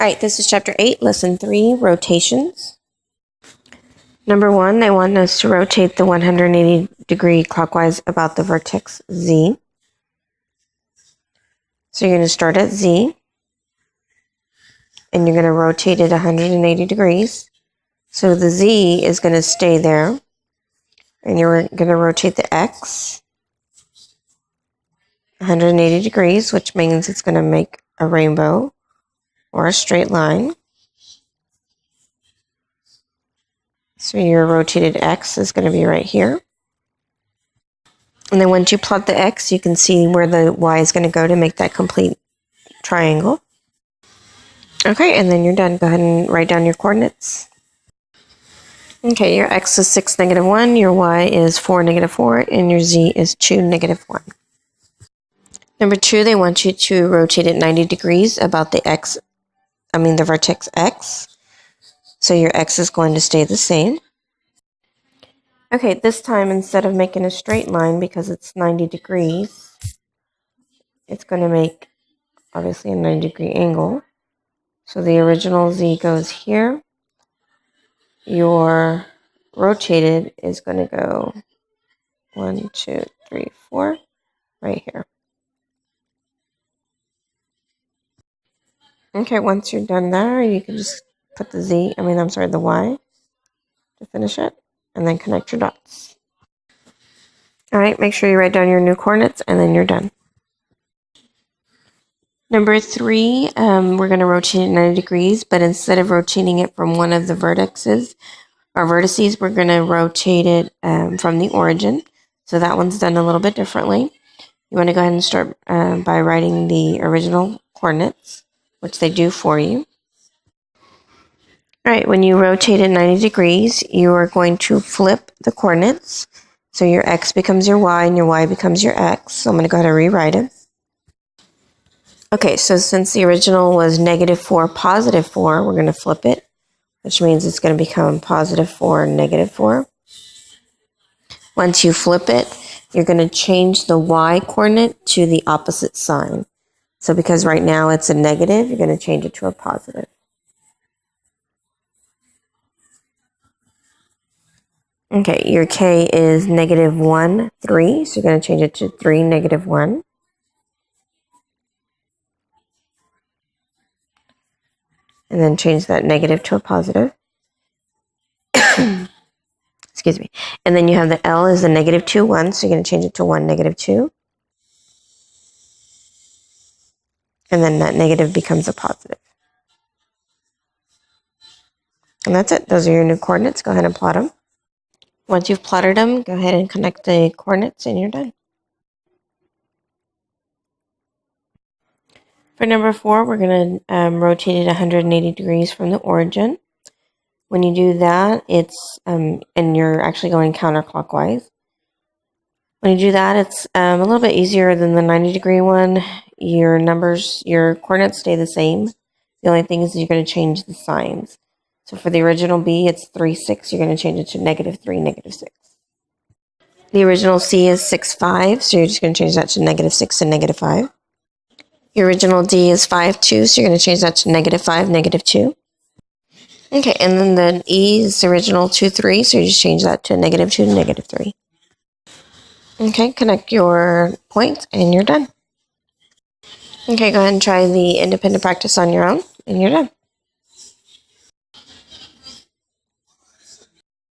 All right, this is Chapter 8, Lesson 3, Rotations. Number 1, they want us to rotate the 180 degree clockwise about the vertex Z. So you're going to start at Z, and you're going to rotate it 180 degrees. So the Z is going to stay there, and you're going to rotate the X 180 degrees, which means it's going to make a rainbow or a straight line. So your rotated X is going to be right here. And then once you plot the X, you can see where the Y is going to go to make that complete triangle. Okay, and then you're done. Go ahead and write down your coordinates. Okay, your X is 6, -1, your Y is 4, -4, and your Z is 2, -1. Number 2, they want you to rotate it 90 degrees about the vertex X. So your X is going to stay the same. Okay, this time instead of making a straight line, because it's 90 degrees, it's going to make obviously a 90-degree angle. So the original Z goes here. Your rotated is going to go 1, 2, 3, 4 right here. Okay, once you're done there, you can just put the Y to finish it, and then connect your dots. All right, make sure you write down your new coordinates, and then you're done. Number 3, we're going to rotate it 90 degrees, but instead of rotating it from one of the vertices, we're going to rotate it from the origin. So that one's done a little bit differently. You want to go ahead and start by writing the original coordinates, which they do for you. All right, when you rotate it 90 degrees, you are going to flip the coordinates. So your X becomes your Y, and your Y becomes your X. So I'm going to go ahead and rewrite it. Okay, so since the original was -4, +4, we're going to flip it, which means it's going to become +4, -4. Once you flip it, you're going to change the Y coordinate to the opposite sign. So because right now it's a negative, you're going to change it to a positive. Okay, your K is -1, 3, so you're going to change it to 3, -1. And then change that negative to a positive. Excuse me. And then you have the L is a -2, 1, so you're going to change it to 1, -2. And then that negative becomes a positive. And that's it. Those are your new coordinates. Go ahead and plot them. Once you've plotted them, go ahead and connect the coordinates, and you're done. For number 4, we're going to rotate it 180 degrees from the origin. When you do that, it's and you're actually going counterclockwise. When you do that, it's a little bit easier than the 90-degree one. Your coordinates stay the same. The only thing is you're going to change the signs. So for the original B, it's 3, 6. You're going to change it to -3, -6. The original C is 6, 5. So you're just going to change that to -6 and -5. Your original D is 5, 2. So you're going to change that to -5, -2. Okay, and then the E is original 2, 3. So you just change that to -2 to -3. Okay, connect your points, and you're done. Okay, go ahead and try the independent practice on your own, and you're done.